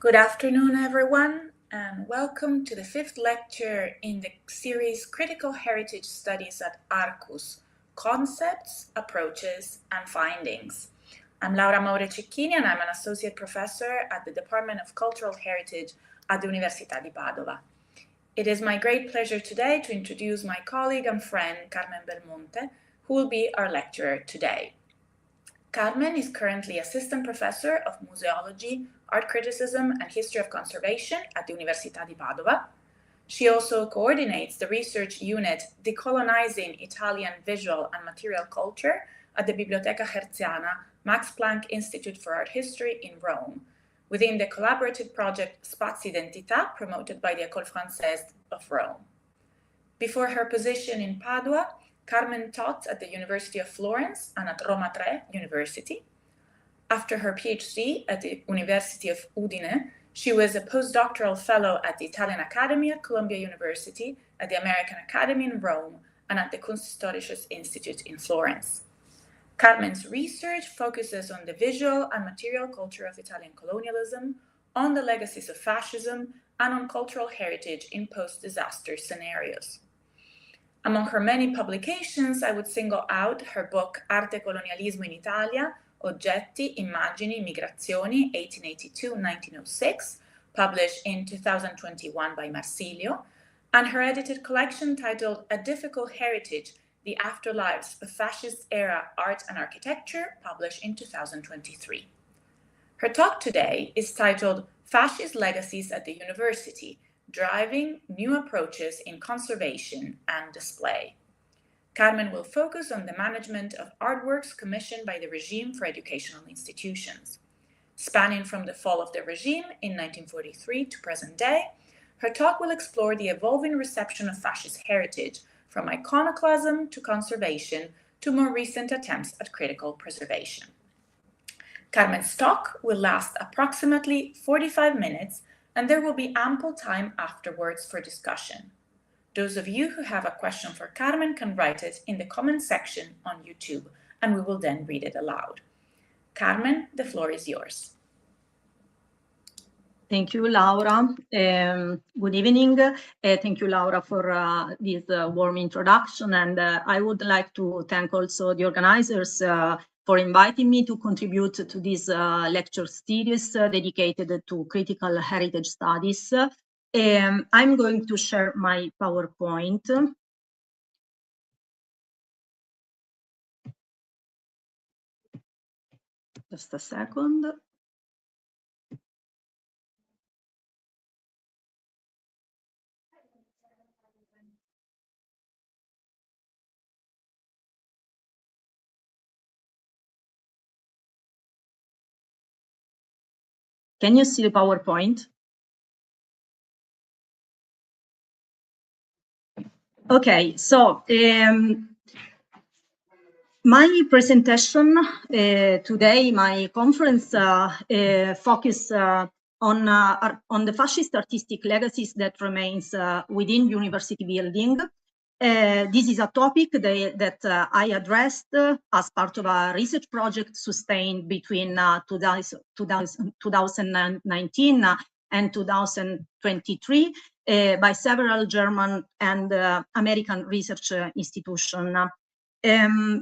Good afternoon, everyone, and welcome to the fifth lecture in the series Critical Heritage Studies at Arqus, Concepts, Approaches, and Findings. I'm Laura Maure Cecchini, and I'm an Associate Professor at the Department of Cultural Heritage at the Università di Padua. It is my great pleasure today to introduce my colleague and friend, Carmen Belmonte, who will be our lecturer today. Carmen is currently Assistant Professor of Museology, Art Criticism, and History of Conservation at the Università di Padua. She also coordinates the research unit Decolonizing Italian Visual and Material Culture at the Bibliotheca Hertziana, Max Planck Institute for Art History in Rome, within the collaborative project SPAZIDENTITà promoted by the École Française of Rome. Before her position in Padua, Carmen taught at the University of Florence and at Roma III University. After her PhD at the University of Udine, she was a postdoctoral fellow at the Italian Academy at Columbia University, at the American Academy in Rome, and at the Kunsthistorisches Institute in Florence. Carmen's research focuses on the visual and material culture of Italian colonialism, on the legacies of fascism, and on cultural heritage in post-disaster scenarios. Among her many publications, I would single out her book Arte e Colonialismo in Italia, Oggetti, Immagini, Migrazioni, 1882-1906, published in 2021 by Marsilio, and her edited collection titled A Difficult Heritage, The Afterlives of Fascist-Era Art and Architecture, published in 2023. Her talk today is titled Fascist Legacies at the University, Driving New Approaches in Conservation and Display. Carmen will focus on the management of artworks commissioned by the regime for educational institutions. Spanning from the fall of the regime in 1943 to present day, her talk will explore the evolving reception of fascist heritage, from iconoclasm to conservation to more recent attempts at critical preservation. Carmen's talk will last approximately 45 minutes, and there will be ample time afterwards for discussion. Those of you who have a question for Carmen can write it in the comment section on YouTube, and we will then read it aloud. Carmen, the floor is yours. Thank you, Laura. Good evening. Thank you, Laura, for this warm introduction. And I would like to thank also the organizers for inviting me to contribute to this lecture series dedicated to critical heritage studies. I'm going to share my PowerPoint. Just a second. Can you see the PowerPoint? Okay, so my presentation today, my conference focus on the fascist artistic legacies that remains within university building. This is a topic that I addressed as part of a research project sustained between 2019 and 2023 by several German and American research institutions.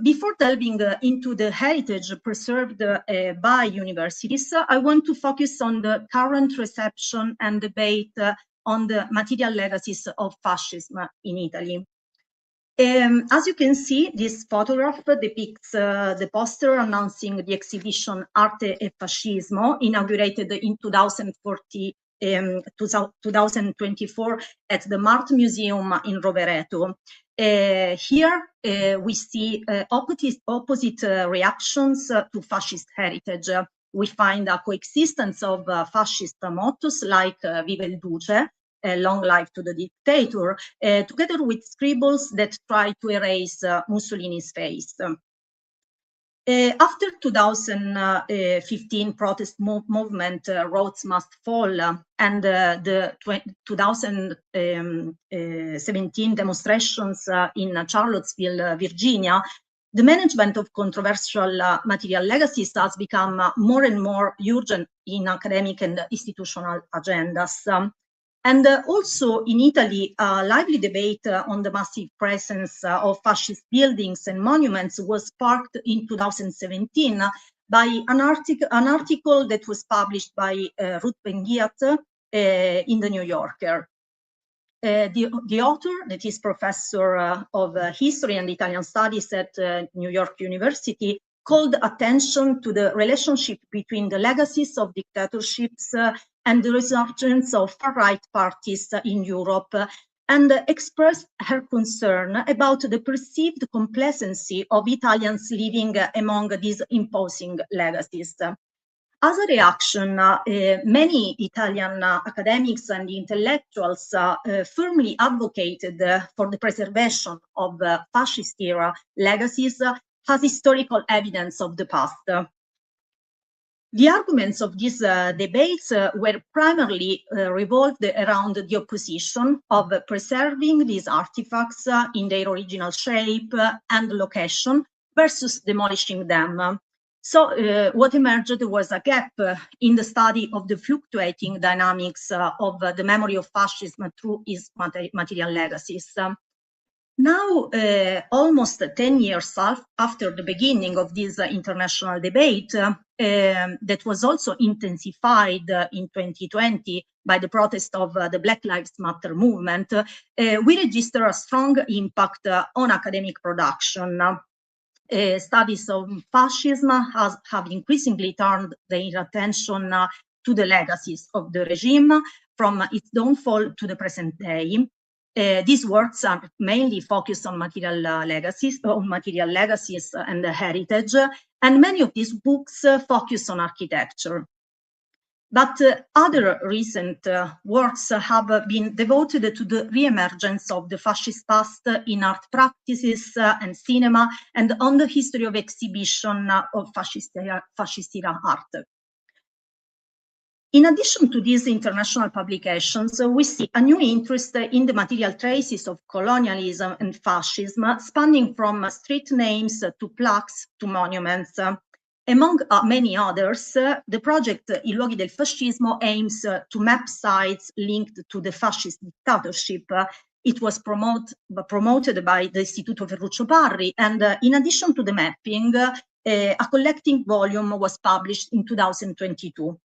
Before delving into the heritage preserved by universities, I want to focus on the current reception and debate on the material legacies of fascism in Italy. As you can see, this photograph depicts the poster announcing the exhibition Arte e Fascismo, inaugurated in 2024 at the Art Museum in Rovereto. Here we see opposite reactions to fascist heritage. We find a coexistence of fascist mottos like Viva il Duce, long life to the dictator, together with scribbles that try to erase Mussolini's face. After 2015 protest movement, Rhodes Must Fall, and the 2017 demonstrations in Charlottesville, Virginia, the management of controversial material legacies has become more and more urgent in academic and institutional agendas. And also in Italy, a lively debate on the massive presence of fascist buildings and monuments was sparked in 2017 by an article that was published by Ruth Ben-Ghiat in the New Yorker. The author, that is professor of history and Italian studies at New York University, called attention to the relationship between the legacies of dictatorships and the resurgence of far-right parties in Europe, and expressed her concern about the perceived complacency of Italians living among these imposing legacies. As a reaction, many Italian academics and intellectuals firmly advocated for the preservation of fascist-era legacies as historical evidence of the past. The arguments of these debates were primarily revolved around the opposition of preserving these artifacts in their original shape and location versus demolishing them. So what emerged was a gap in the study of the fluctuating dynamics of the memory of fascism through its material legacies. Now, almost 10 years after the beginning of this international debate, that was also intensified in 2020 by the protest of the Black Lives Matter movement, we register a strong impact on academic production. Studies of fascism have increasingly turned their attention to the legacies of the regime from its downfall to the present day. These works are mainly focused on material legacies and heritage, and many of these books focus on architecture. But other recent works have been devoted to the re-emergence of the fascist past in art practices and cinema, and on the history of exhibition of fascist-era art. In addition to these international publications, we see a new interest in the material traces of colonialism and fascism, spanning from street names to plaques to monuments. Among many others, the project I luoghi del fascismo aims to map sites linked to the fascist dictatorship. It was promoted by the Istituto Ferruccio Parri, and in addition to the mapping, a collecting volume was published in 2022.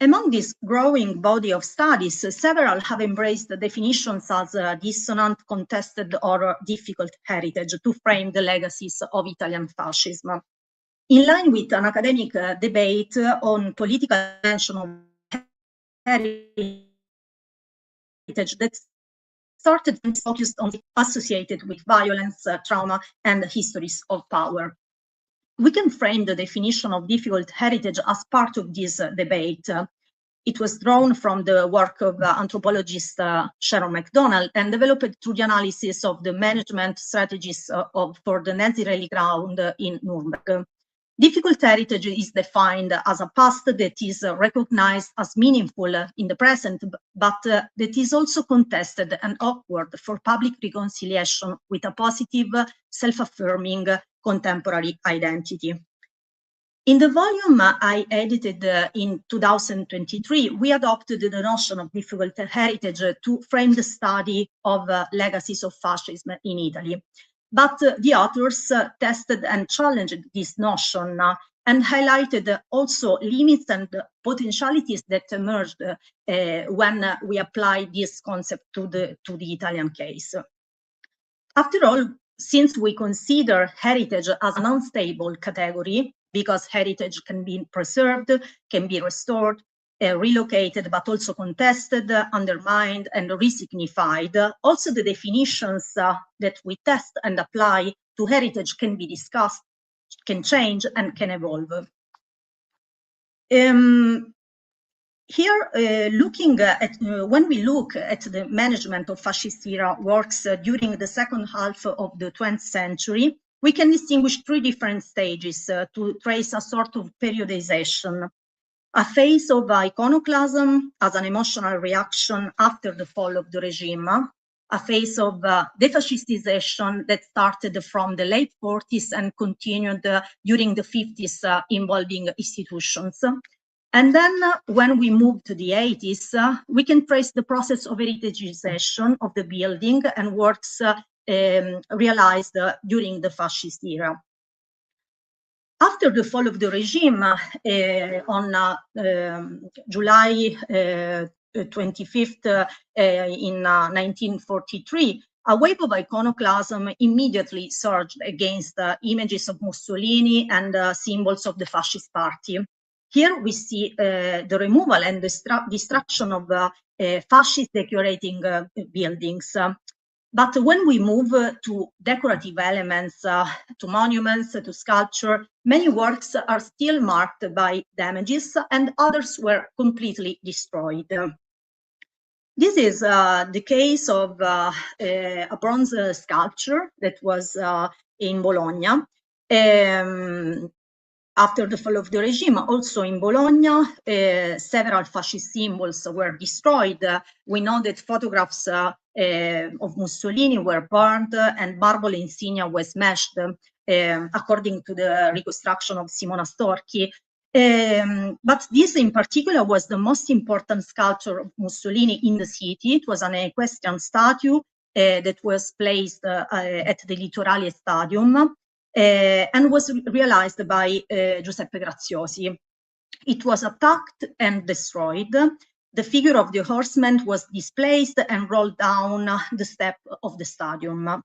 Among this growing body of studies, several have embraced the definitions as dissonant, contested, or difficult heritage to frame the legacies of Italian fascism. In line with an academic debate on political dimension of heritage that started and focused on associated with violence, trauma, and histories of power. We can frame the definition of difficult heritage as part of this debate. It was drawn from the work of anthropologist Sharon McDonald and developed through the analysis of the management strategies for the Nazi ground in Nuremberg. Difficult heritage is defined as a past that is recognized as meaningful in the present, but that is also contested and awkward for public reconciliation with a positive, self-affirming contemporary identity. In the volume I edited in 2023, we adopted the notion of difficult heritage to frame the study of legacies of fascism in Italy. But the authors tested and challenged this notion and highlighted also limits and potentialities that emerged when we applied this concept to the Italian case. After all, since we consider heritage as an unstable category, because heritage can be preserved, can be restored, relocated, but also contested, undermined, and resignified. Also, the definitions that we test and apply to heritage can be discussed, can change, and can evolve. Here, when we look at the management of fascist-era works during the second half of the 20th century, we can distinguish three different stages to trace a sort of periodization. A phase of iconoclasm as an emotional reaction after the fall of the regime, a phase of defascistization that started from the late 40s and continued during the 50s, involving institutions. And then when we move to the 80s, we can trace the process of heritageization of the building and works realized during the fascist era. After the fall of the regime, on July 25th in 1943, a wave of iconoclasm immediately surged against images of Mussolini and symbols of the fascist party. Here we see the removal and destruction of fascist decorating buildings. But when we move to decorative elements, to monuments, to sculpture, many works are still marked by damages and others were completely destroyed. This is the case of a bronze sculpture that was in Bologna. After the fall of the regime, also in Bologna, several fascist symbols were destroyed. We know that photographs of Mussolini were burned and marble insignia was smashed, according to the reconstruction of Simona Storchi. But this in particular was the most important sculpture of Mussolini in the city. It was an equestrian statue that was placed at the Litorale Stadium. And was realized by Giuseppe Graziosi. It was attacked and destroyed. The figure of the horseman was displaced and rolled down the step of the stadium.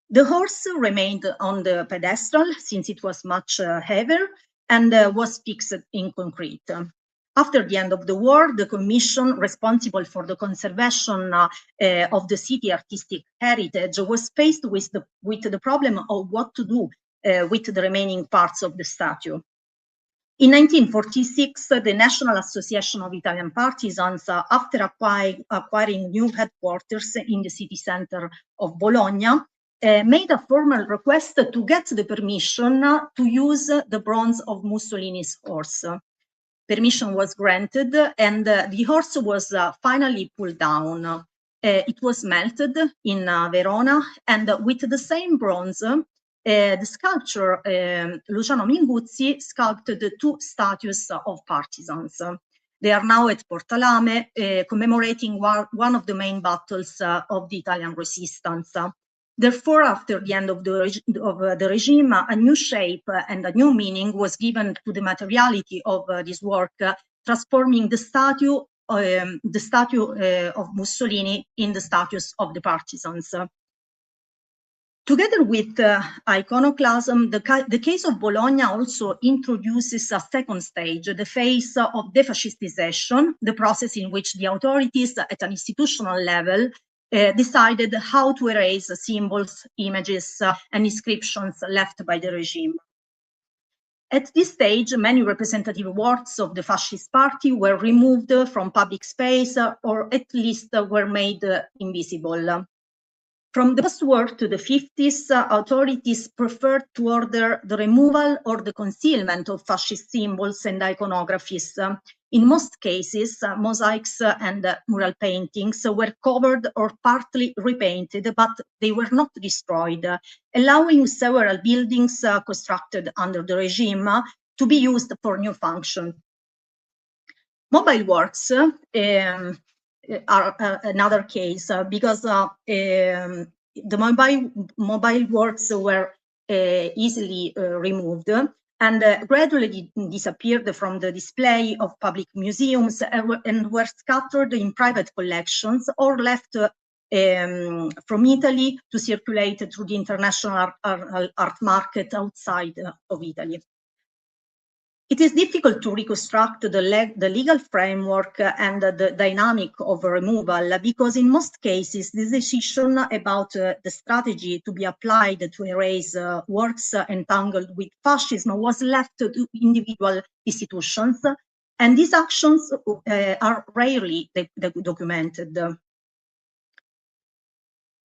The horse remained on the pedestal since it was much heavier and was fixed in concrete. After the end of the war, the commission responsible for the conservation of the city artistic heritage was faced with the problem of what to do with the remaining parts of the statue. In 1946, the National Association of Italian Partisans, after acquiring new headquarters in the city center of Bologna, made a formal request to get the permission to use the bronze of Mussolini's horse. Permission was granted and the horse was finally pulled down. It was melted in Verona, and with the same bronze, the sculptor Luciano Minguzzi sculpted two statues of partisans. They are now at Portalame, commemorating one of the main battles of the Italian resistance. Therefore, after the end of the regime, a new shape and a new meaning was given to the materiality of this work, transforming the statue of Mussolini in the statues of the partisans. Together with iconoclasm, the case of Bologna also introduces a second stage, the phase of defascistization, the process in which the authorities at an institutional level decided how to erase symbols, images, and inscriptions left by the regime. At this stage, many representative works of the fascist party were removed from public space or at least were made invisible. From the post-war to the 50s, authorities preferred to order the removal or the concealment of fascist symbols and iconographies. In most cases, mosaics and mural paintings were covered or partly repainted, but they were not destroyed, allowing several buildings constructed under the regime to be used for new function. Mobile works are another case because the mobile works were easily removed and gradually disappeared from the display of public museums and were scattered in private collections or left from Italy to circulate through the international art market outside of Italy. It is difficult to reconstruct the legal framework and the dynamic of removal because in most cases the decision about the strategy to be applied to erase works entangled with fascism was left to individual institutions, and these actions are rarely documented.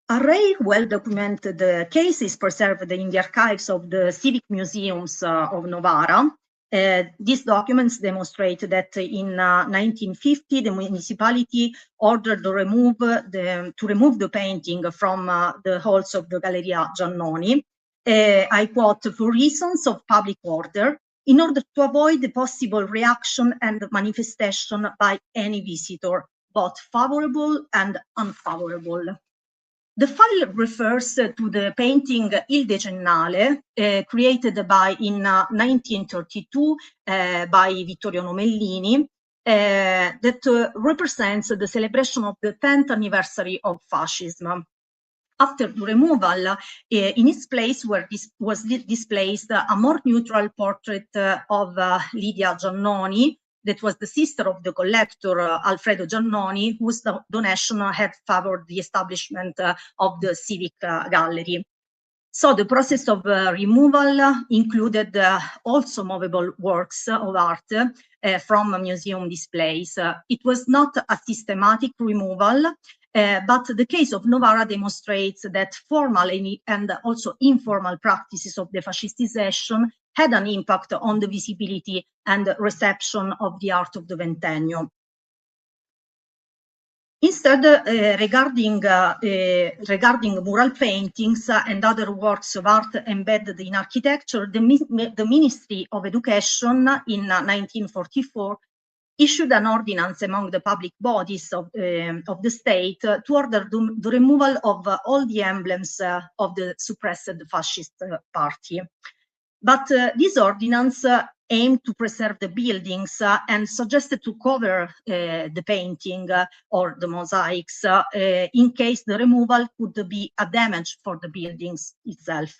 A rare, well-documented case is preserved in the archives of the civic museums of Novara. These documents demonstrate that in 1950, the municipality ordered to remove the painting from the halls of the Galleria Giannoni, I quote, for reasons of public order, in order to avoid the possible reaction and manifestation by any visitor, both favorable and unfavorable. The file refers to the painting Il Decennale, created in 1932 by Vittorio Nomellini, that represents the celebration of the 10th anniversary of fascism. After the removal, in its place was displaced a more neutral portrait of Lydia Giannoni, that was the sister of the collector Alfredo Giannoni, whose donation had favored the establishment of the Civic Gallery. So the process of removal included also movable works of art from museum displays. It was not a systematic removal, but the case of Novara demonstrates that formal and also informal practices of the fascistization had an impact on the visibility and reception of the art of the Ventennio. Instead, regarding mural paintings and other works of art embedded in architecture, the Ministry of Education in 1944 issued an ordinance among the public bodies of the state to order the removal of all the emblems of the suppressed fascist party. But this ordinance aimed to preserve the buildings and suggested to cover the painting or the mosaics in case the removal could be a damage for the buildings itself.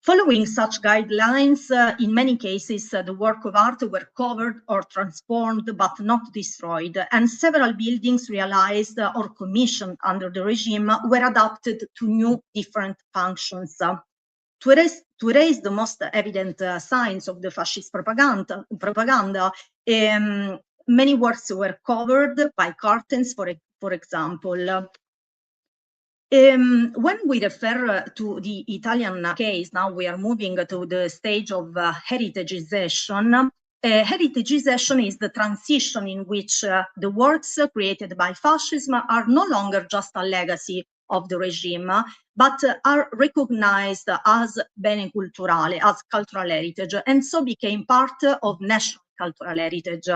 Following such guidelines, in many cases, the work of art were covered or transformed but not destroyed, and several buildings realized or commissioned under the regime were adapted to new different functions. To erase the most evident signs of the fascist propaganda, many works were covered by curtains, for example. When we refer to the Italian case, now we are moving to the stage of heritagization. Heritagization is the transition in which the works created by fascism are no longer just a legacy of the regime, but are recognized as bene culturale, as cultural heritage, and so became part of national cultural heritage.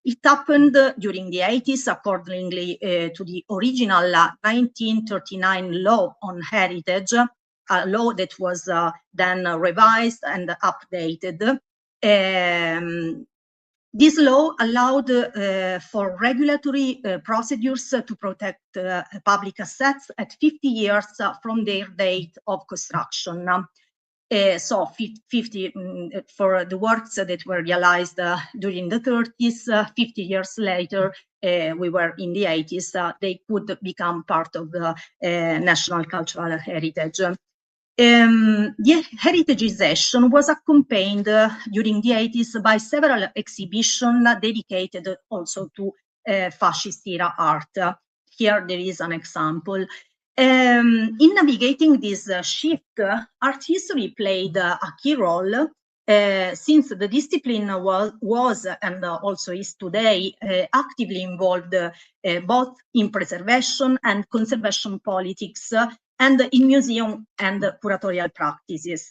It happened during the 80s, accordingly to the original 1939 law on heritage, a law that was then revised and updated. This law allowed for regulatory procedures to protect public assets at 50 years from their date of construction. So 50 for the works that were realized during the 30s, 50 years later, we were in the 80s, they could become part of the national cultural heritage. The heritagization was accompanied during the 80s by several exhibitions dedicated also to fascist era art. Here there is an example. In navigating this shift, art history played a key role since the discipline was and also is today actively involved both in preservation and conservation politics and in museum and curatorial practices.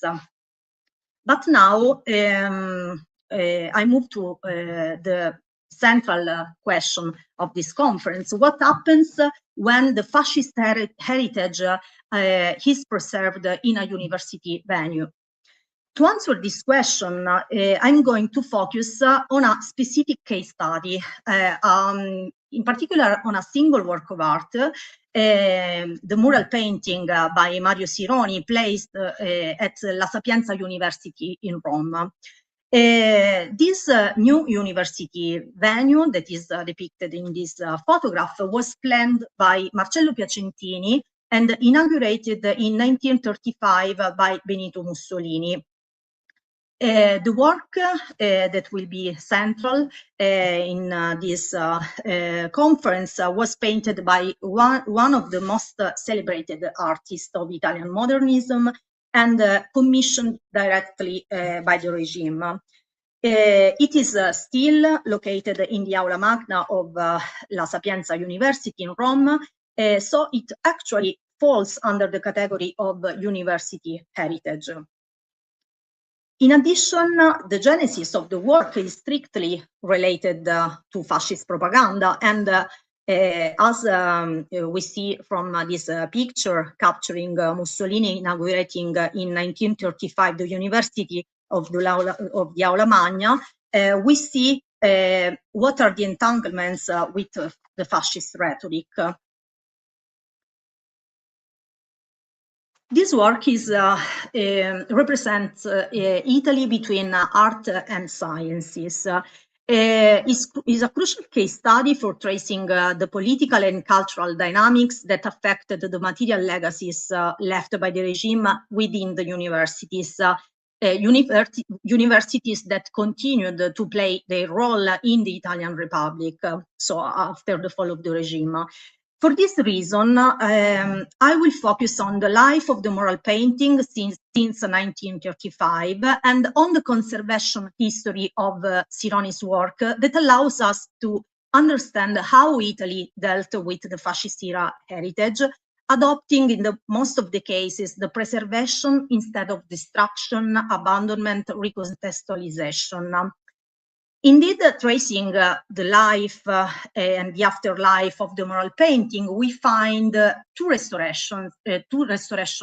But now I move to the central question of this conference. What happens when the fascist heritage is preserved in a university venue? To answer this question, I'm going to focus on a specific case study, in particular on a single work of art, the mural painting by Mario Sironi placed at La Sapienza University in Rome. This new university venue that is depicted in this photograph was planned by Marcello Piacentini and inaugurated in 1935 by Benito Mussolini. The work that will be central in this conference was painted by one of the most celebrated artists of Italian modernism, and commissioned directly by the regime. It is still located in the Aula Magna of La Sapienza University in Rome, so it actually falls under the category of university heritage. In addition, the genesis of the work is strictly related to fascist propaganda, and as we see from this picture capturing Mussolini inaugurating in 1935 the University of the Aula Magna, we see what are the entanglements with the fascist rhetoric. This work represents Italy between art and sciences. Is a crucial case study for tracing the political and cultural dynamics that affected the material legacies left by the regime within the universities. Universities that continued to play their role in the Italian Republic, so after the fall of the regime. For this reason, I will focus on the life of the mural painting since 1935 and on the conservation history of Sironi's work that allows us to understand how Italy dealt with the fascist era heritage, adopting in most of the cases the preservation instead of destruction, abandonment, recontextualization. Indeed, tracing the life and the afterlife of the mural painting, we find two restoration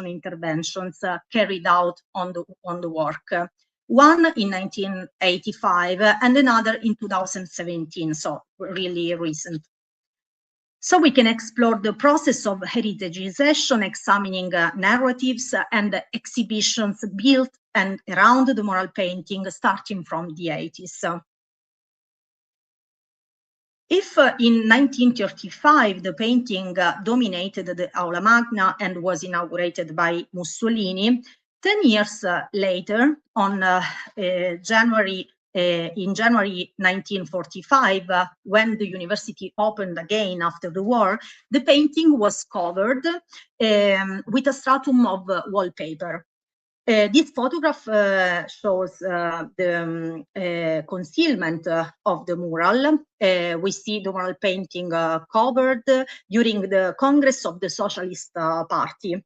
interventions carried out on the work. One in 1985 and another in 2017, so really recent. So we can explore the process of heritageization, examining narratives and exhibitions built and around the mural painting starting from the 80s. If in 1935 the painting dominated the Aula Magna and was inaugurated by Mussolini, 10 years later, on January 1945, when the university opened again after the war, the painting was covered with a stratum of wallpaper. This photograph shows the concealment of the mural. We see the mural painting covered during the Congress of the Socialist Party.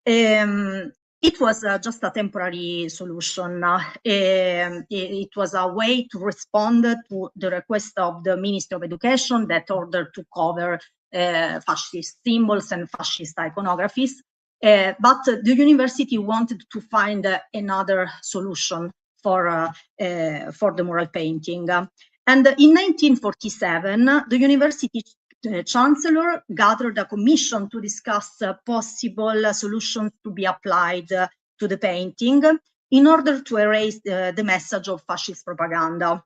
It was just a temporary solution. It was a way to respond to the request of the Ministry of Education that ordered to cover fascist symbols and fascist iconographies. But the university wanted to find another solution for the mural painting. And in 1947, the university chancellor gathered a commission to discuss possible solutions to be applied to the painting in order to erase the message of fascist propaganda.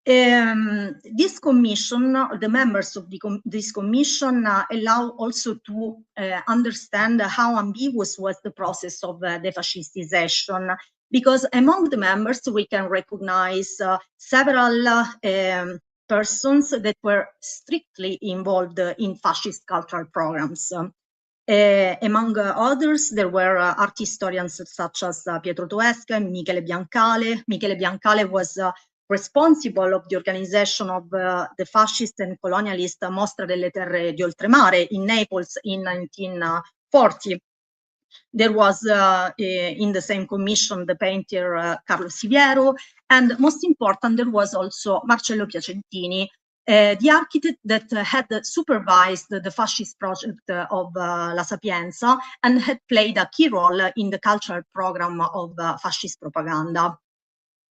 This commission, the members of this commission allow also to understand how ambiguous was the process of defascistization, because among the members we can recognize several persons that were strictly involved in fascist cultural programs. Among others, there were art historians such as Pietro Toesca and Michele Biancale. Michele Biancale was responsible of the organization of the fascist and colonialist Mostra delle Terre di Oltremare in Naples in 1940. There was in the same commission the painter Carlo Siviero, and most important, there was also Marcello Piacentini, the architect that had supervised the fascist project of La Sapienza and had played a key role in the cultural program of fascist propaganda.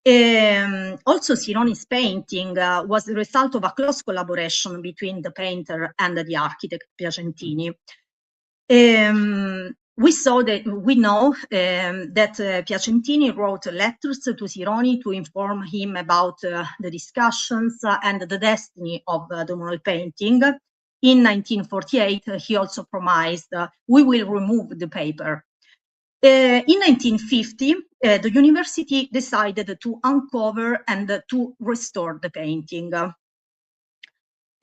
Also, Sironi's painting was the result of a close collaboration between the painter and the architect Piacentini. We know that Piacentini wrote letters to Sironi to inform him about the discussions and the destiny of the mural painting. In 1948, he also promised, we will remove the paper. In 1950, the university decided to uncover and to restore the painting.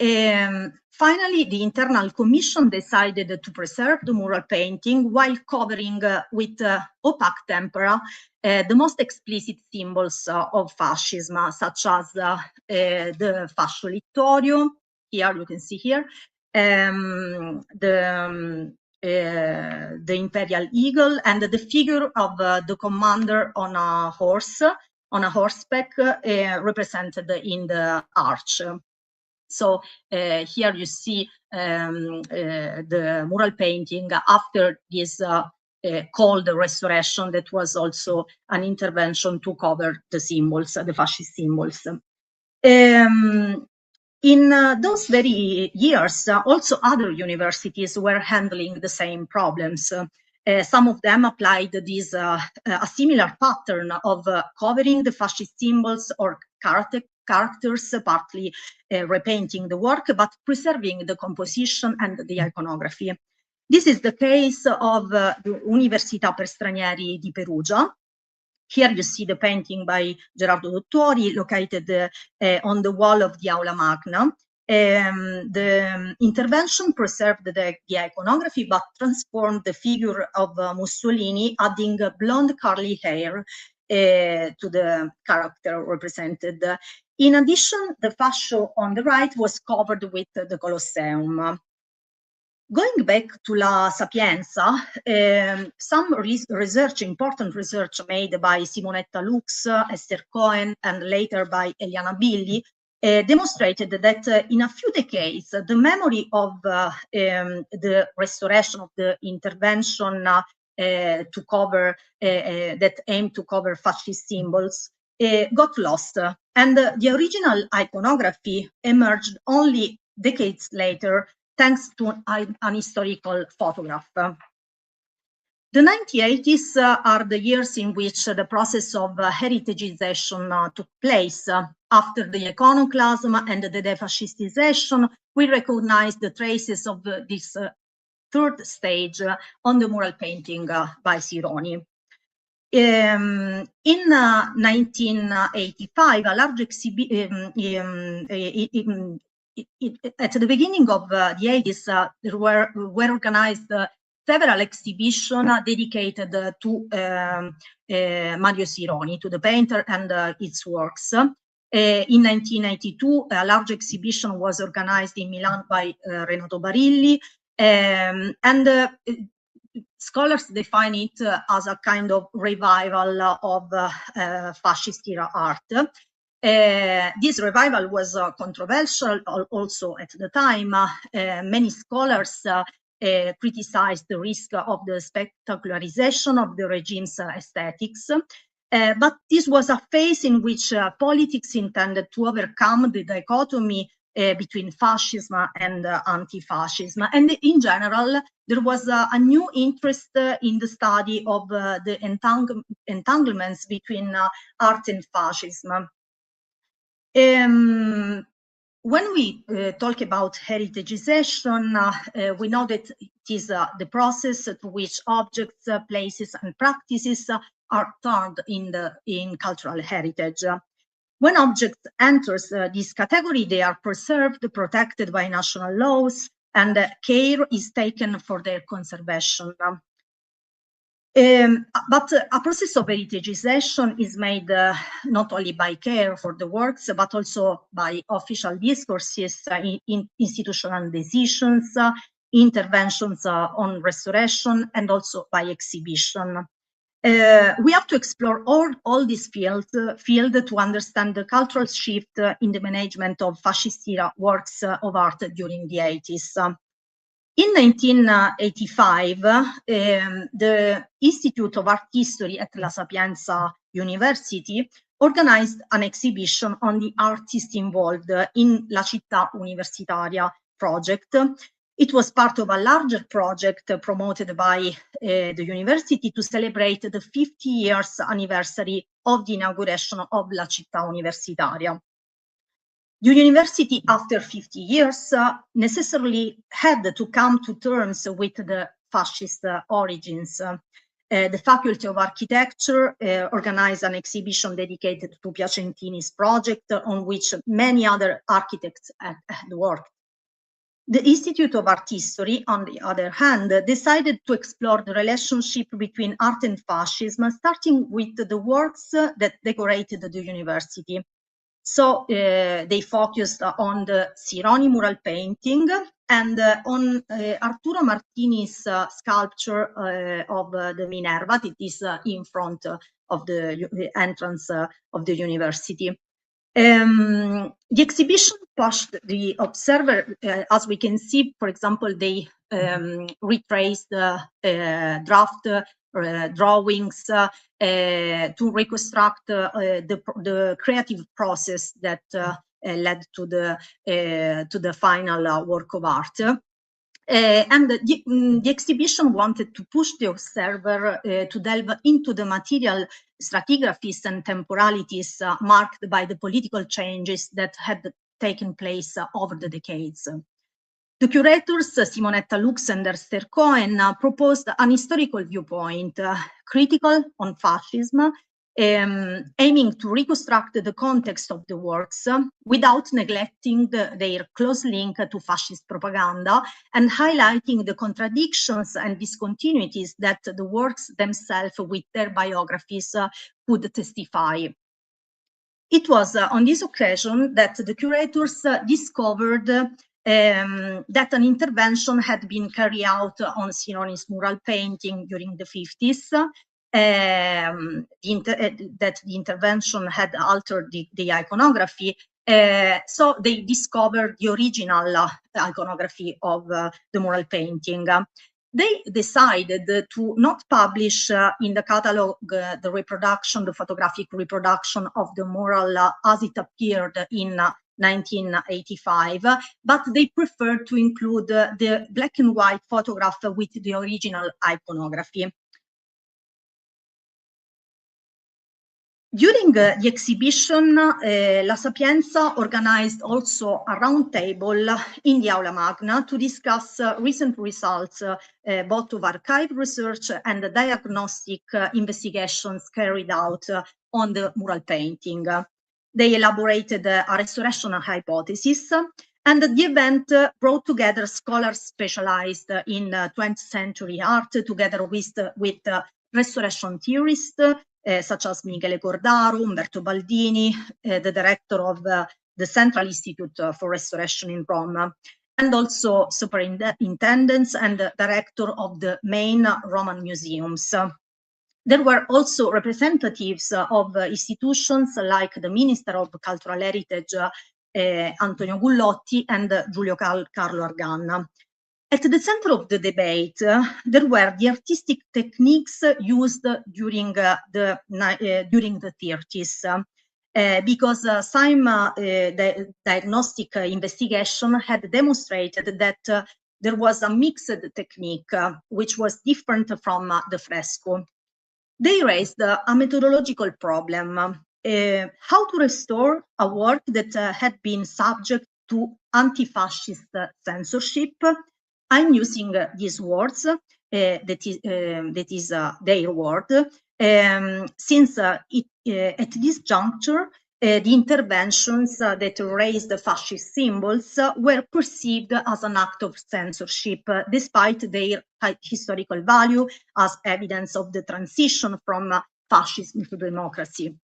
Finally, the internal commission decided to preserve the mural painting while covering with opaque tempera the most explicit symbols of fascism, such as the fascio littorio, here you can see here, the imperial eagle, and the figure of the commander on a horse, on a horseback, represented in the arch. So here you see the mural painting after this called restoration, that was also an intervention to cover the symbols, the fascist symbols. In those very years, also other universities were handling the same problems. Some of them applied this a similar pattern of covering the fascist symbols or characters, partly repainting the work, but preserving the composition and the iconography. This is the case of the Università per Stranieri di Perugia. Here you see the painting by Gerardo Dottori, located on the wall of the Aula Magna. The intervention preserved the iconography, but transformed the figure of Mussolini, adding blonde curly hair to the character represented. In addition, the fascio on the right was covered with the Colosseum. Going back to La Sapienza, some research, important research made by Simonetta Lux, Esther Cohen, and later by Eliana Billi, demonstrated that in a few decades, the memory of the restoration of the intervention to cover, that aimed to cover fascist symbols, got lost. And the original iconography emerged only decades later, thanks to an historical photograph. The 1980s are the years in which the process of heritagization took place. After the iconoclasm and the defascistization, we recognize the traces of this third stage on the mural painting by Sironi. In 1985, a large exhibition, at the beginning of the 80s, there were organized several exhibitions dedicated to Mario Sironi, to the painter and its works. In 1992, a large exhibition was organized in Milan by Renato Barilli, and scholars define it as a kind of revival of fascist era art. This revival was controversial also at the time. Many scholars criticized the risk of the spectacularization of the regime's aesthetics. But this was a phase in which politics intended to overcome the dichotomy between fascism and anti-fascism. And in general, there was a new interest in the study of the entanglements between art and fascism. When we talk about heritagization, we know that it is the process to which objects, places, and practices are turned in cultural heritage. When objects enters this category, they are preserved, protected by national laws, and care is taken for their conservation. But a process of heritagization is made not only by care for the works, but also by official discourses, in institutional decisions, interventions on restoration, and also by exhibition. We have to explore all these fields to understand the cultural shift in the management of fascist era works of art during the 80s. In 1985, the Institute of Art History at La Sapienza University organized an exhibition on the artists involved in La Città Universitaria project. It was part of a larger project promoted by the university to celebrate the 50 years anniversary of the inauguration of La Città Universitaria. The university, after 50 years, necessarily had to come to terms with the fascist origins. the Faculty of Architecture organized an exhibition dedicated to Piacentini's project, on which many other architects had worked. The Institute of Art History, on the other hand, decided to explore the relationship between art and fascism, starting with the works that decorated the university. So they focused on the Sironi mural painting and on Arturo Martini's sculpture of the Minerva, that is in front of the entrance of the university. The exhibition pushed the observer, as we can see, for example, they retraced draft drawings to reconstruct the creative process that led to the final work of art. And the exhibition wanted to push the observer to delve into the material stratigraphies and temporalities marked by the political changes that had taken place over the decades. The curators, Simonetta Lux and Esther Cohen, proposed an historical viewpoint, critical on fascism, aiming to reconstruct the context of the works without neglecting their close link to fascist propaganda and highlighting the contradictions and discontinuities that the works themselves with their biographies could testify. It was on this occasion that the curators discovered that an intervention had been carried out on Sironi's mural painting during the 50s, that the intervention had altered the iconography. So they discovered the original iconography of the mural painting. They decided to not publish in the catalog the reproduction, the photographic reproduction of the mural as it appeared in 1985, but they preferred to include the black and white photograph with the original iconography. During the exhibition, La Sapienza organized also a roundtable in the Aula Magna to discuss recent results, both of archive research and diagnostic investigations carried out on the mural painting. They elaborated a restoration hypothesis, and the event brought together scholars specialized in 20th century art together with restoration theorists, such as Michele Cordaro, Umberto Baldini, the director of the Central Institute for Restoration in Rome, and also superintendents and director of the main Roman museums. There were also representatives of institutions like the Minister of Cultural Heritage, Antonio Gullotti, and Giulio Carlo Arganna. At the center of the debate, there were the artistic techniques used during the 30s, because some diagnostic investigation had demonstrated that there was a mixed technique, which was different from the fresco. They raised a methodological problem, how to restore a work that had been subject to anti-fascist censorship. I'm using these words, that is their word, since at this juncture, the interventions that raised the fascist symbols were perceived as an act of censorship, despite their historical value as evidence of the transition from fascism to democracy.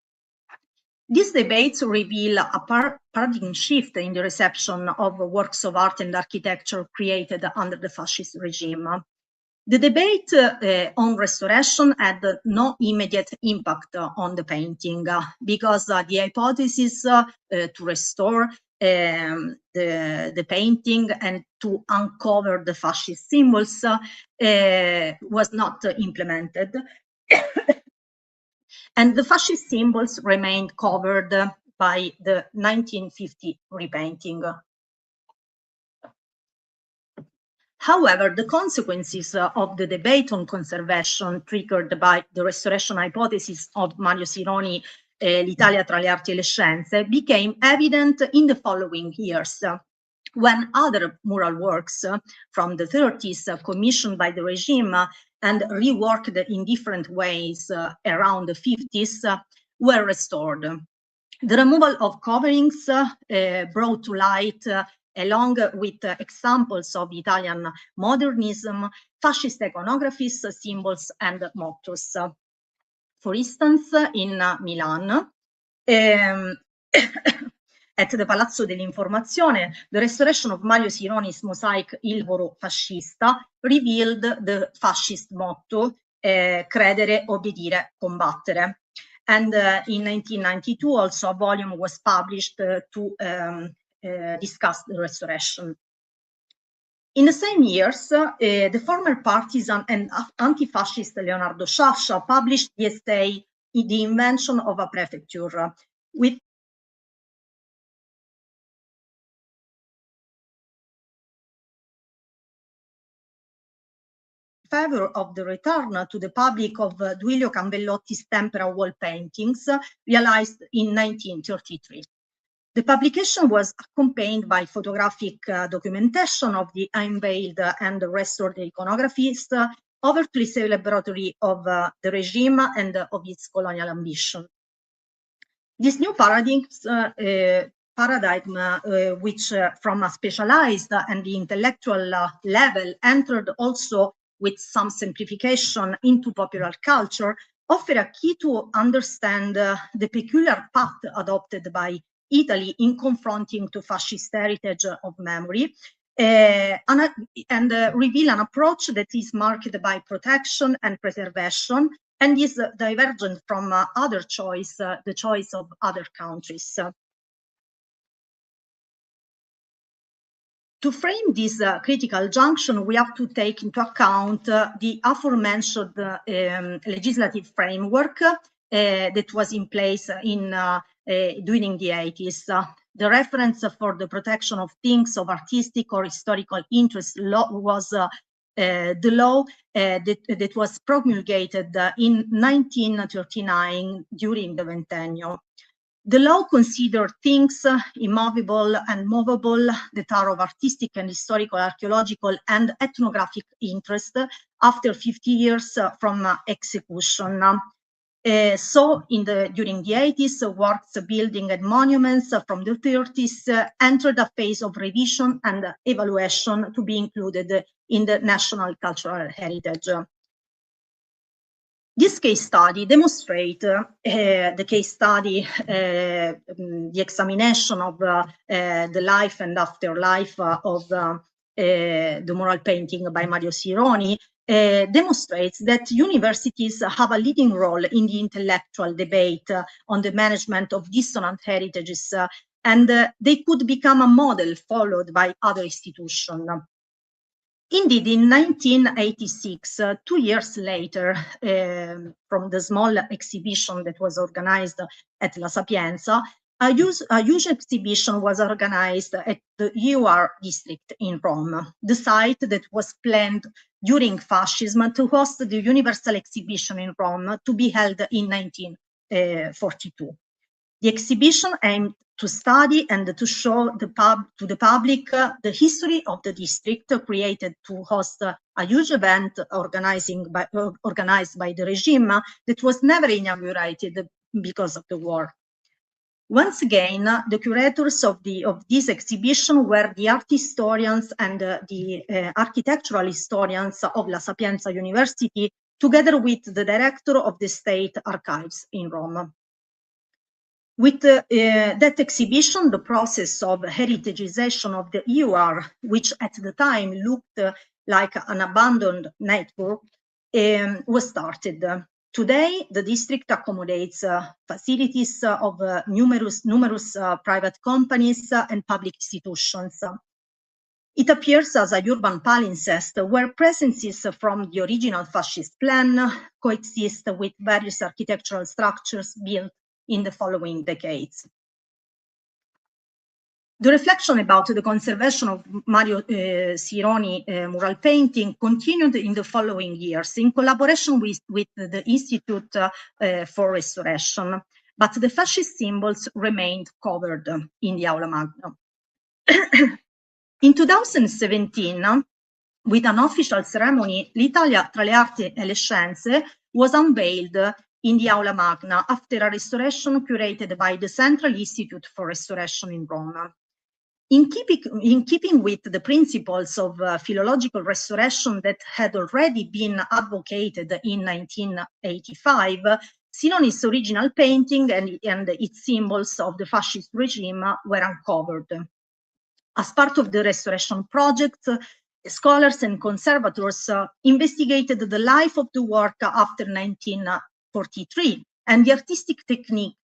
These debates reveal a paradigm shift in the reception of works of art and architecture created under the fascist regime. The debate on restoration had no immediate impact on the painting because the hypothesis to restore the painting and to uncover the fascist symbols was not implemented. And the fascist symbols remained covered by the 1950 repainting. However, the consequences of the debate on conservation triggered by the restoration hypothesis of Mario Sironi, L'Italia tra le arti e le scienze, became evident in the following years. when other mural works from the 30s commissioned by the regime and reworked in different ways around the 50s were restored. The removal of coverings brought to light, along with examples of Italian modernism, fascist iconographies, symbols, and mottos. For instance, in Milan, at the Palazzo dell'Informazione, the restoration of Mario Sironi's mosaic Il Voro Fascista revealed the fascist motto, credere, obbedire, combattere. And in 1992, also a volume was published to discuss the restoration. In the same years, the former partisan and anti-fascist Leonardo Sciascia published the essay The Invention of a Prefecture, with favor of the return to the public of Duilio Cambellotti's tempera wall paintings, realized in 1933. The publication was accompanied by photographic documentation of the unveiled and restored iconographies, overtly celebratory of the regime and of its colonial ambition. This new paradigm, which from a specialized and the intellectual level entered also with some simplification into popular culture, offer a key to understand the peculiar path adopted by Italy in confronting to fascist heritage of memory, and reveal an approach that is marked by protection and preservation, and is divergent from other choice, the choice of other countries. To frame this critical junction, we have to take into account the aforementioned legislative framework that was in place during the 80s. The reference for the protection of things of artistic or historical interest law was the law that was promulgated in 1939 during the Ventennio. The law considered things immovable and movable that are of artistic and historical, archaeological, and ethnographic interest after 50 years from execution. So during the 80s, works, building, and monuments from the 30s entered a phase of revision and evaluation to be included in the national cultural heritage. This case study demonstrates the case study, the examination of the life and afterlife of the mural painting by Mario Sironi, demonstrates that universities have a leading role in the intellectual debate on the management of dissonant heritages, and they could become a model followed by other institutions. Indeed, in 1986, 2 years later, from the small exhibition that was organized at La Sapienza, a huge exhibition was organized at the EUR district in Rome, the site that was planned during fascism to host the Universal Exhibition in Rome to be held in 1942. The exhibition aimed to study and to show to the public the history of the district, created to host a huge event organized by the regime that was never inaugurated because of the war. Once again, the curators of this exhibition were the art historians and the architectural historians of La Sapienza University, together with the director of the State Archives in Rome. With that exhibition, the process of heritageization of the EUR, which at the time looked like an abandoned network, was started. Today, the district accommodates facilities of numerous private companies and public institutions. It appears as a urban palimpsest where presences from the original fascist plan coexist with various architectural structures built in the following decades. The reflection about the conservation of Mario Sironi mural painting continued in the following years in collaboration with the Institute for Restoration, but the fascist symbols remained covered in the Aula Magna. In 2017, with an official ceremony, l'Italia tra le arti e le scienze was unveiled in the Aula Magna after a restoration curated by the Central Institute for Restoration in Rome. In keeping with the principles of philological restoration that had already been advocated in 1985, Siloni's original painting and its symbols of the fascist regime were uncovered. As part of the restoration project, scholars and conservators investigated the life of the work after 1943 and the artistic technique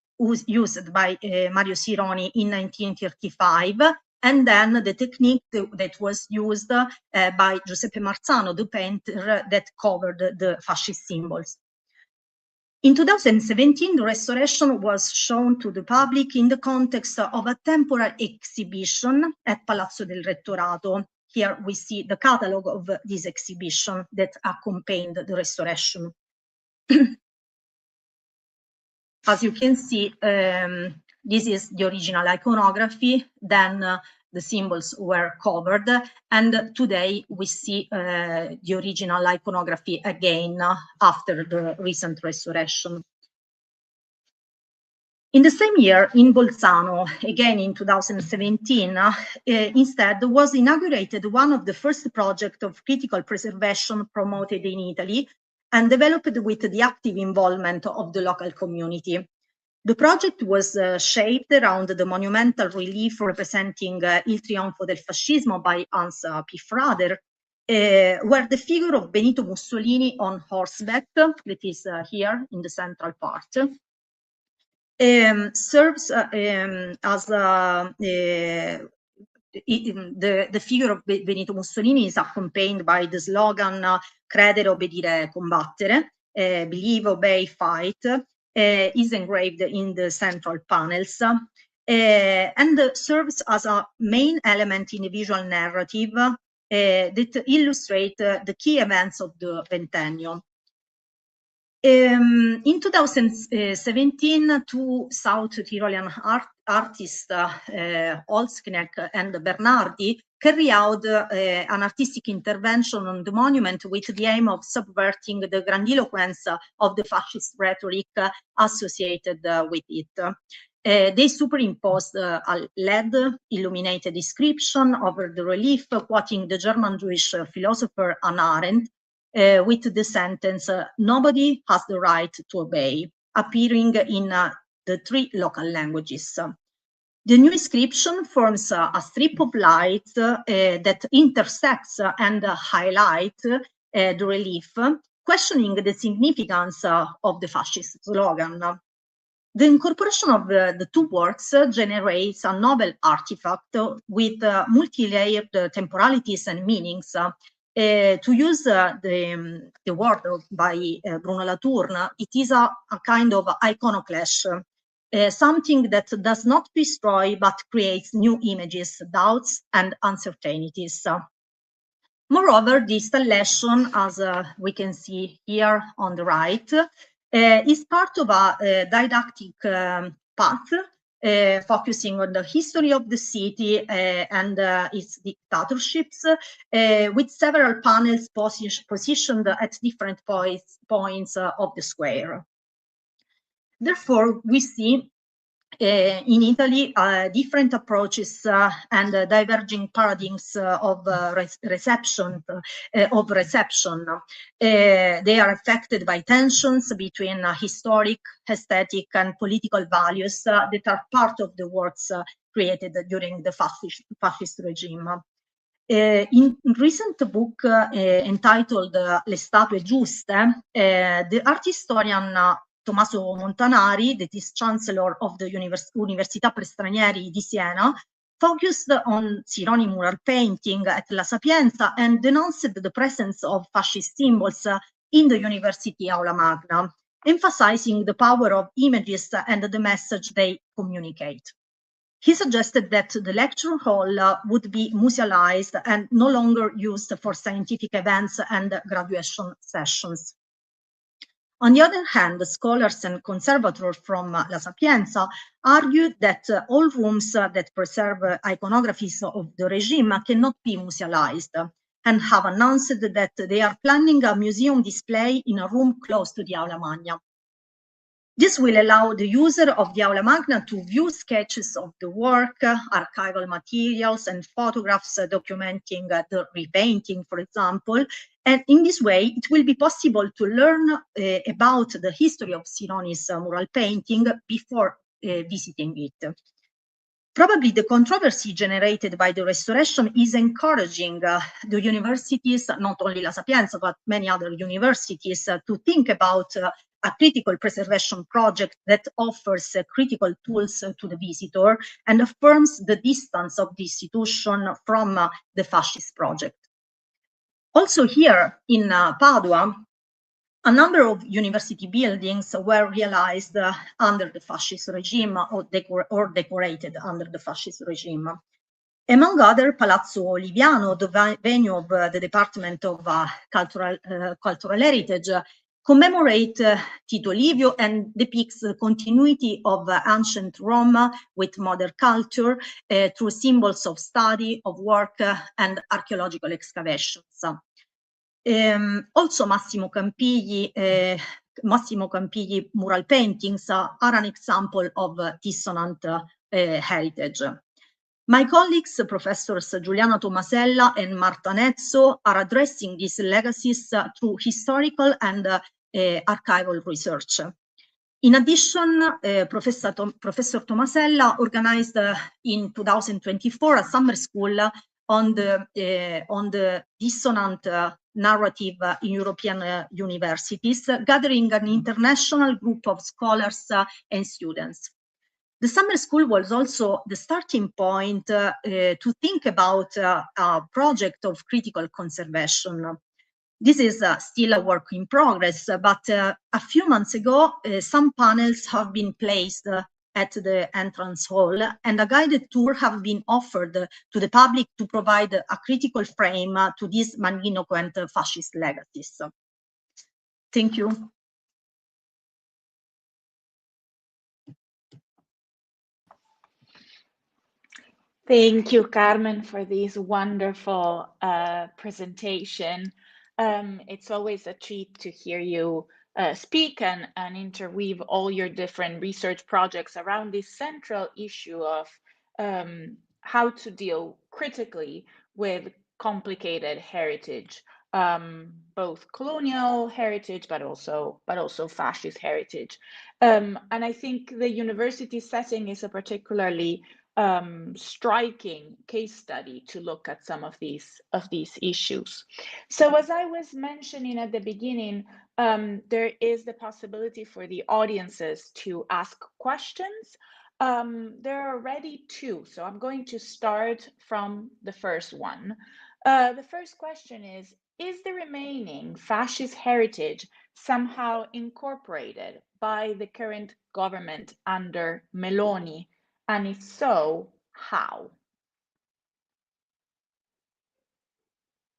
used by Mario Sironi in 1935, and then the technique that was used by Giuseppe Marzano, the painter that covered the fascist symbols. In 2017, the restoration was shown to the public in the context of a temporary exhibition at Palazzo del Rettorato. Here we see the catalog of this exhibition that accompanied the restoration. As you can see, this is the original iconography, then the symbols were covered, and today we see the original iconography again after the recent restoration. In the same year, in Bolzano, again in 2017, instead was inaugurated one of the first projects of critical preservation promoted in Italy and developed with the active involvement of the local community. The project was shaped around the monumental relief representing Il Trionfo del Fascismo by Hans P. Frader, where the figure of Benito Mussolini on horseback, that is here in the central part, serves as the figure of Benito Mussolini is accompanied by the slogan credere, obbedire, combattere, believe, obey, fight, is engraved in the central panels, and serves as a main element in the visual narrative that illustrate the key events of the Ventennio. In 2017, two South Tyrolean artists, Holzknecht and Bernardi, carried out an artistic intervention on the monument with the aim of subverting the grandiloquence of the fascist rhetoric associated with it. They superimposed a LED illuminated inscription over the relief, quoting the German Jewish philosopher Hannah Arendt, with the sentence, "Nobody has the right to obey," appearing in the three local languages. The new inscription forms a strip of light that intersects and highlights the relief, questioning the significance of the fascist slogan. The incorporation of the two works generates a novel artifact with multi-layered temporalities and meanings. To use the word by Bruno Latourne, it is a kind of iconoclasm, something that does not destroy but creates new images, doubts, and uncertainties. Moreover, the installation, as we can see here on the right, is part of a didactic path focusing on the history of the city and its dictatorships, with several panels positioned at different points of the square. Therefore, we see in Italy different approaches and diverging paradigms of reception. They are affected by tensions between historic, aesthetic, and political values that are part of the works created during the fascist regime. In a recent book entitled Le statue giuste, the art historian Tommaso Montanari, that is Chancellor of the Università per Stranieri di Siena, focused on Sironi mural painting at La Sapienza and denounced the presence of fascist symbols in the University Aula Magna, emphasizing the power of images and the message they communicate. He suggested that the lecture hall would be musealized and no longer used for scientific events and graduation sessions. On the other hand, the scholars and conservators from La Sapienza argued that all rooms that preserve iconographies of the regime cannot be musealized, and have announced that they are planning a museum display in a room close to the Aula Magna. This will allow the user of the Aula Magna to view sketches of the work, archival materials, and photographs documenting the repainting, for example. And in this way, it will be possible to learn about the history of Sironi's mural painting before visiting it. Probably the controversy generated by the restoration is encouraging the universities, not only La Sapienza, but many other universities, to think about a critical preservation project that offers critical tools to the visitor and affirms the distance of the institution from the fascist project. Also here in Padua, a number of university buildings were realized under the fascist regime or decorated under the fascist regime. Among other, Palazzo Oliviano, the venue of the Department of Cultural Heritage, commemorate Tito Livio and depicts the continuity of ancient Rome with modern culture through symbols of study, of work, and archaeological excavations. Also, Massimo Campigli mural paintings are an example of dissonant heritage. My colleagues, Professors Giuliano Tomasella and Marta Nezzo, are addressing these legacies through historical and archival research. In addition, Professor Tomasella organized in 2024 a summer school on the dissonant narrative in European universities, gathering an international group of scholars and students. The summer school was also the starting point to think about a project of critical conservation. This is still a work in progress, but a few months ago, some panels have been placed at the entrance hall, and a guided tour have been offered to the public to provide a critical frame to these magniloquent fascist legacies. Thank you. Thank you, Carmen, for this wonderful presentation. It's always a treat to hear you speak and interweave all your different research projects around this central issue of how to deal critically with complicated heritage, both colonial heritage, but also fascist heritage. And I think the university setting is a particularly striking case study to look at some of these issues. So as I was mentioning at the beginning, there is the possibility for the audiences to ask questions. There are already two, so I'm going to start from the first one. The first question is the remaining fascist heritage somehow incorporated by the current government under Meloni? And if so, how?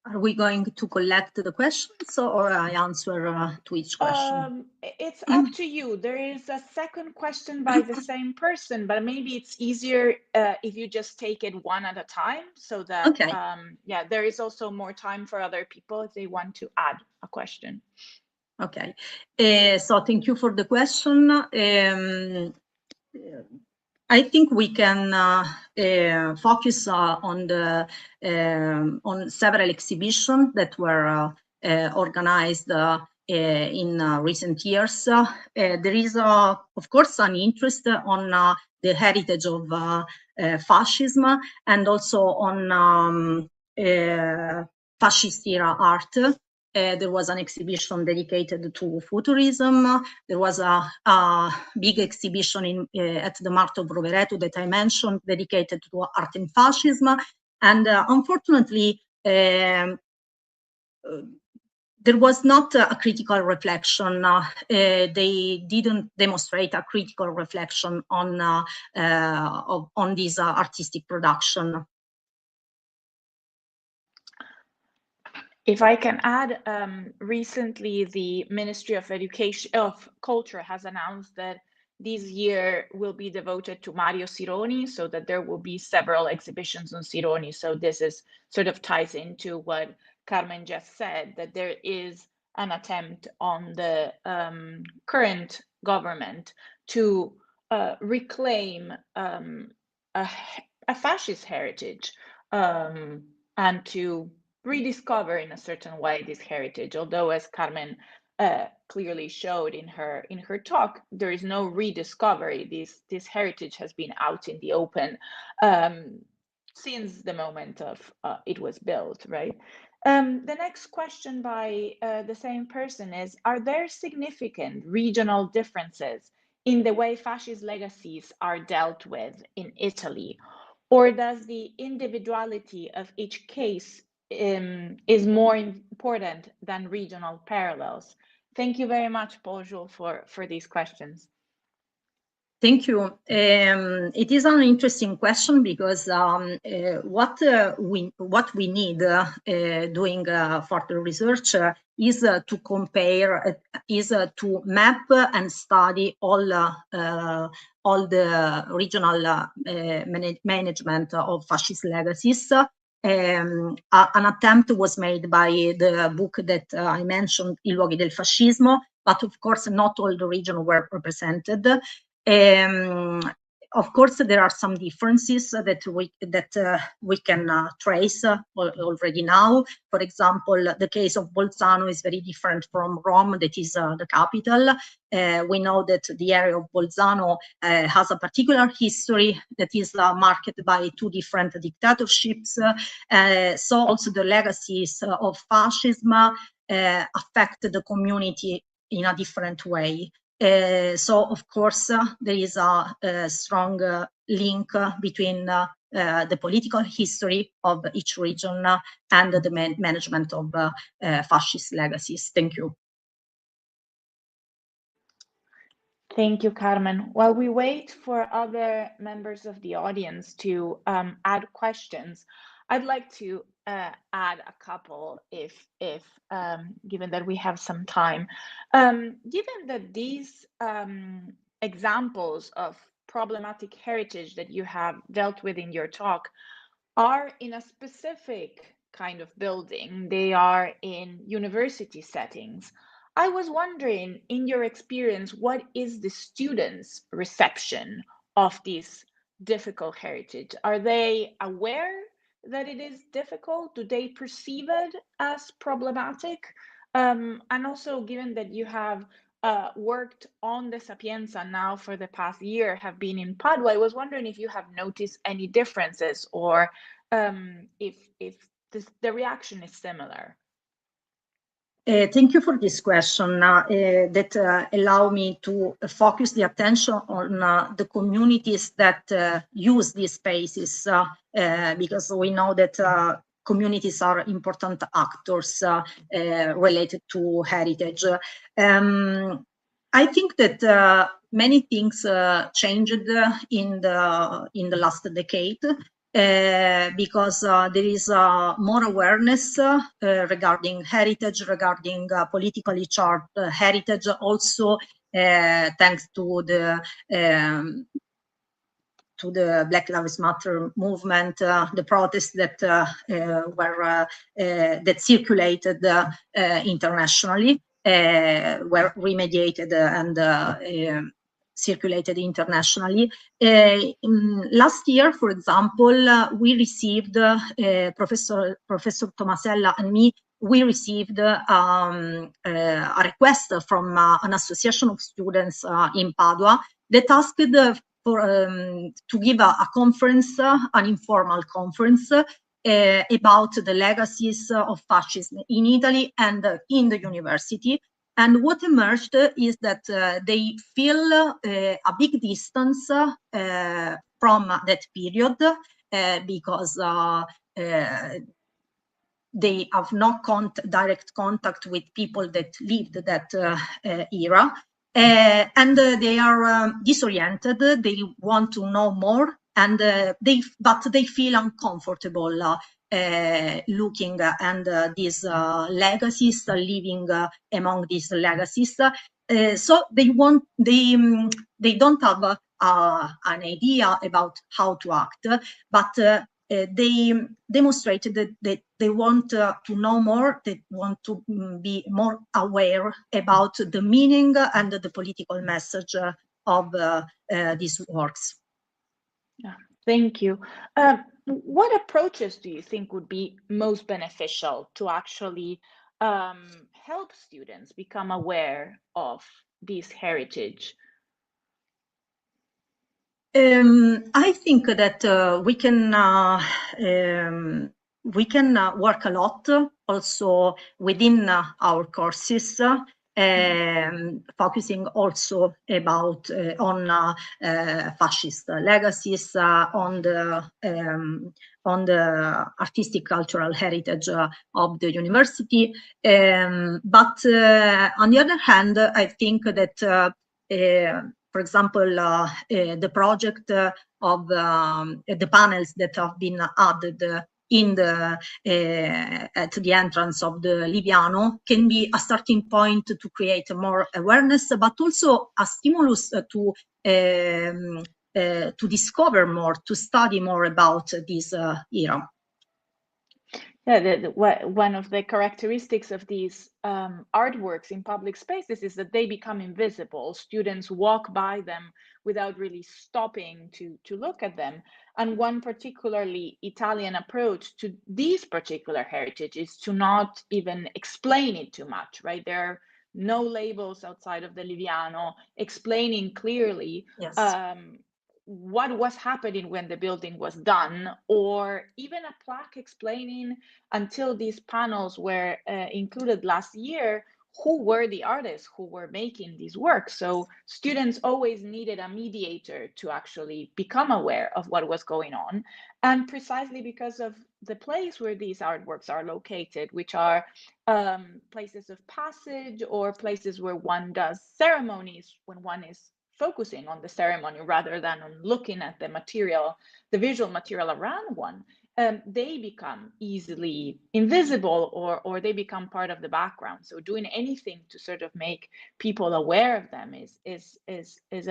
Are we going to collect the questions or I answer to each question? It's up to you. There is a second question by the same person, but maybe it's easier if you just take it one at a time so that, okay. Yeah, there is also more time for other people if they want to add a question. Okay, so thank you for the question. I think we can focus on several exhibitions that were organized in recent years. There is, of course, an interest on the heritage of fascism and also on fascist era art. There was an exhibition dedicated to futurism. There was a big exhibition at the Mart of Rovereto that I mentioned, dedicated to art and fascism. And unfortunately, there was not a critical reflection. They didn't demonstrate a critical reflection on this artistic production. If I can add, recently the Ministry of Culture has announced that this year will be devoted to Mario Sironi, so that there will be several exhibitions on Sironi. So this is sort of ties into what Carmen just said, that there is an attempt on the current government to reclaim a fascist heritage and to rediscover in a certain way this heritage. Although, as Carmen clearly showed in her talk, there is no rediscovery. This heritage has been out in the open since the moment of it was built, right? The next question by the same person is, are there significant regional differences in the way fascist legacies are dealt with in Italy? Or does the individuality of each case is more important than regional parallels? Thank you very much, Paul, for these questions. Thank you. It is an interesting question because what we need doing further research is to compare, to map and study all the regional management of fascist legacies. An attempt was made by the book that I mentioned, I luoghi del fascismo, but of course not all the regions were represented. Of course, there are some differences that we can trace already now. For example, the case of Bolzano is very different from Rome, that is the capital. We know that the area of Bolzano has a particular history that is marked by two different dictatorships. So also the legacies of fascism affect the community in a different way. So, of course, there is a strong link between the political history of each region and the management of fascist legacies. Thank you. Thank you, Carmen. While we wait for other members of the audience to add questions, I'd like to add a couple if given that we have some time. Given that these examples of problematic heritage that you have dealt with in your talk are in a specific kind of building, they are in university settings, I was wondering, in your experience, what is the students' reception of this difficult heritage? Are they aware that it is difficult? Do they perceive it as problematic? And also, given that you have worked on the Sapienza now for the past year, have been in Padua, I was wondering if you have noticed any differences or if the reaction is similar. Thank you for this question that allow me to focus the attention on the communities that use these spaces because we know that communities are important actors related to heritage. I think that many things changed in the last decade. Because there is more awareness regarding heritage, regarding politically charged heritage, also thanks to the Black Lives Matter movement, the protests that that circulated internationally, were remediated and circulated internationally. Last year, for example, we received, Professor Tomasella and me, we received a request from an association of students in Padua that asked to give a conference, an informal conference, about the legacies of fascism in Italy and in the university. And what emerged is that they feel a big distance from that period because they have no direct contact with people that lived that era. And they are disoriented. They want to know more, and but they feel uncomfortable looking and these legacies, living among these legacies. So they don't have an idea about how to act, but they demonstrated that they want to know more, they want to be more aware about the meaning and the political message of these works. Yeah, thank you. What approaches do you think would be most beneficial to actually help students become aware of this heritage? I think that we can work a lot also within our courses, focusing also about on fascist legacies, on the artistic cultural heritage of the university. But on the other hand, I think that for example, the project of the panels that have been added in the at the entrance of the Liviano can be a starting point to create more awareness, but also a stimulus to discover more, to study more about this era. Yeah, one of the characteristics of these artworks in public spaces is that they become invisible. Students walk by them without really stopping to look at them. And one particularly Italian approach to these particular heritage is to not even explain it too much, right? There are no labels outside of the Liviano explaining clearly Yes. what was happening when the building was done, or even a plaque explaining until these panels were included last year, who were the artists who were making these works. So students always needed a mediator to actually become aware of what was going on. And precisely because of the place where these artworks are located, which are places of passage or places where one does ceremonies when one is focusing on the ceremony rather than on looking at the material, the visual material around one, they become easily invisible or they become part of the background. So doing anything to sort of make people aware of them is a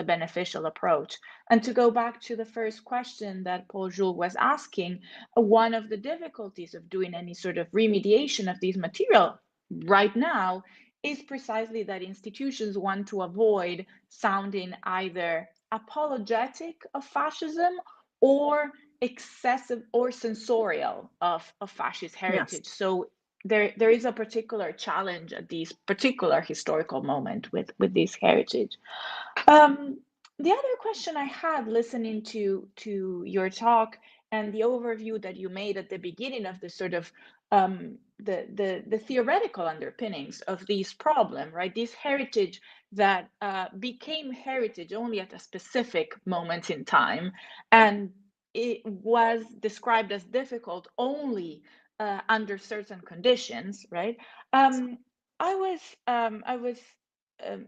beneficial approach. And to go back to the first question that Paul Jules was asking, one of the difficulties of doing any sort of remediation of these material right now is precisely that institutions want to avoid sounding either apologetic of fascism or excessive or censorial of fascist heritage. Yes. So there is a particular challenge at this particular historical moment with this heritage. The other question I had listening to your talk and the overview that you made at the beginning of the sort of the theoretical underpinnings of this problem, right? This heritage that became heritage only at a specific moment in time, and it was described as difficult only under certain conditions, right? I was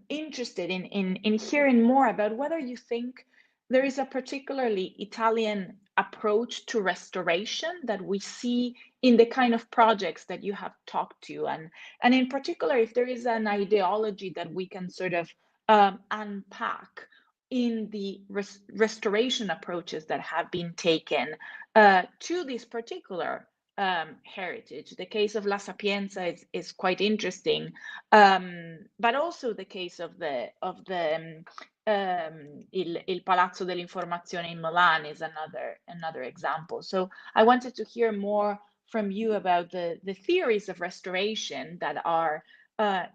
interested in hearing more about whether you think there is a particularly Italian approach to restoration that we see in the kind of projects that you have talked to, and in particular, if there is an ideology that we can sort of unpack in the restoration approaches that have been taken to this particular heritage. The case of La Sapienza is quite interesting, but also the case of Il Palazzo dell'Informazione in Milan is another example. So I wanted to hear more from you about the theories of restoration that are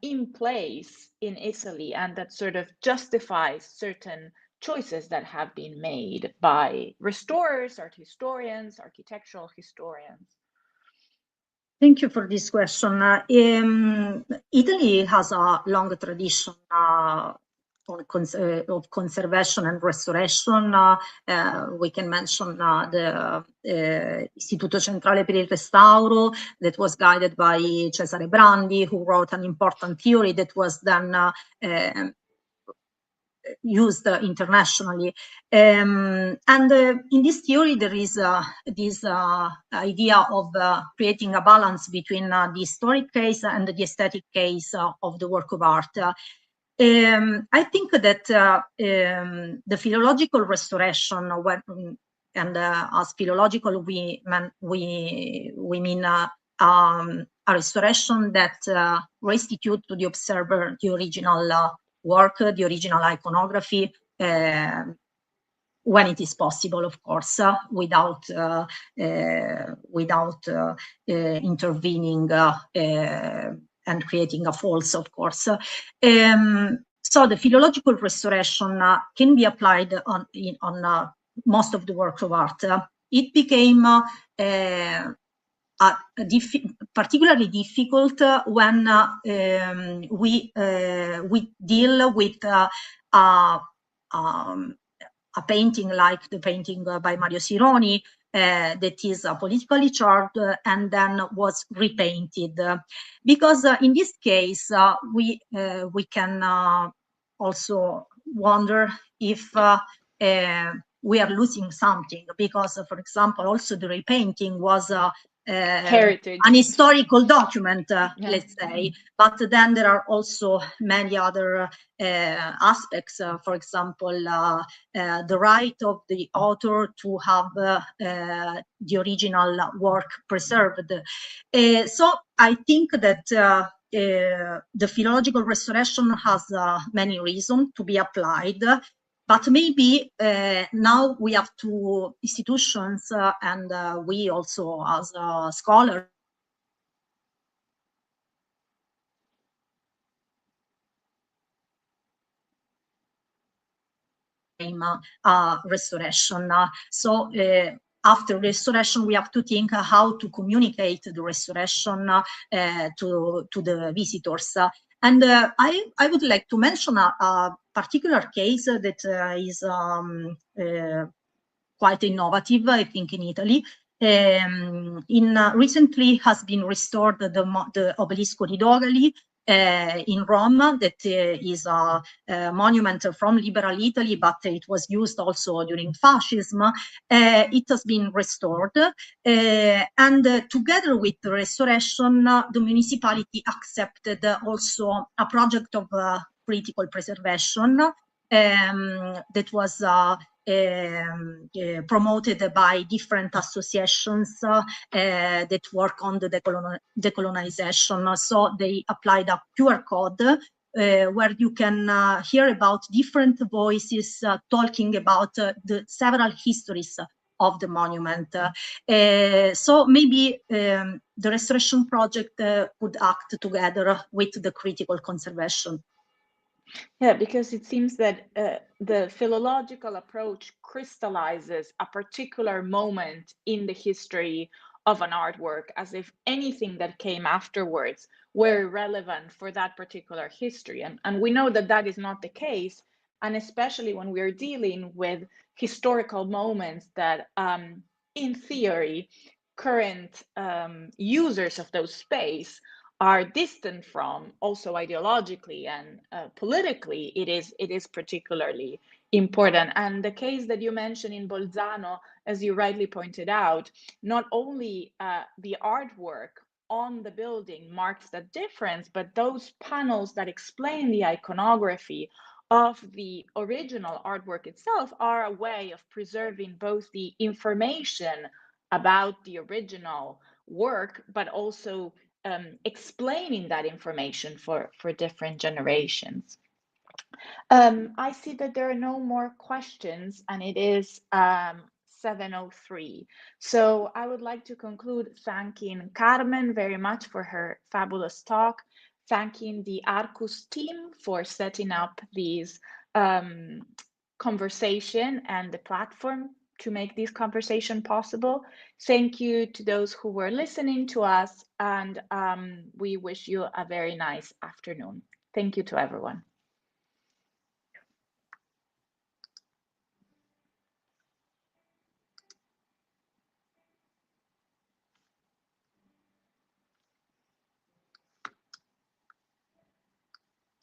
in place in Italy and that sort of justifies certain choices that have been made by restorers, art historians, architectural historians. Thank you for this question. Italy has a long tradition of conservation and restoration. We can mention the Istituto Centrale per il Restauro that was guided by Cesare Brandi, who wrote an important theory that was then used internationally. And in this theory, there is this idea of creating a balance between the historic case and the aesthetic case of the work of art. I think that the philological restoration, and as philological we mean a restoration that restitute to the observer the original work, the original iconography, when it is possible, of course, without intervening and creating a false, of course. So the philological restoration can be applied on most of the work of art. It became particularly difficult when we deal with a painting like the painting by Mario Sironi, that is politically charged and then was repainted. Because in this case, we can also wonder if we are losing something, because, for example, also the repainting was heritage, an historical document, let's say, but then there are also many other aspects, for example, the right of the author to have the original work preserved. So I think that the philological restoration has many reasons to be applied. But maybe now we have to institutions and we also as scholars restoration. So after restoration, we have to think how to communicate the restoration to the visitors. And I would like to mention a particular case that is quite innovative, I think, in Italy. Recently has been restored the Obelisco di Dogali in Rome, that is a monument from liberal Italy, but it was used also during Fascism. It has been restored, and together with the restoration, the municipality accepted also a project of critical preservation that was promoted by different associations that work on the decolonization. So they applied a QR code where you can hear about different voices talking about the several histories of the monument. So maybe the restoration project could act together with the critical conservation. Yeah, because it seems that the philological approach crystallizes a particular moment in the history of an artwork, as if anything that came afterwards were relevant for that particular history. And we know that that is not the case, and especially when we are dealing with historical moments that, in theory, current users of those space are distant from, also ideologically and politically, it is particularly important. And the case that you mentioned in Bolzano, as you rightly pointed out, not only the artwork on the building marks the difference, but those panels that explain the iconography of the original artwork itself are a way of preserving both the information about the original work, but also explaining that information for different generations. I see that there are no more questions, and it is 7:03. So I would like to conclude thanking Carmen very much for her fabulous talk, thanking the Arqus team for setting up these conversation and the platform to make this conversation possible. Thank you to those who were listening to us, and we wish you a very nice afternoon. Thank you to everyone.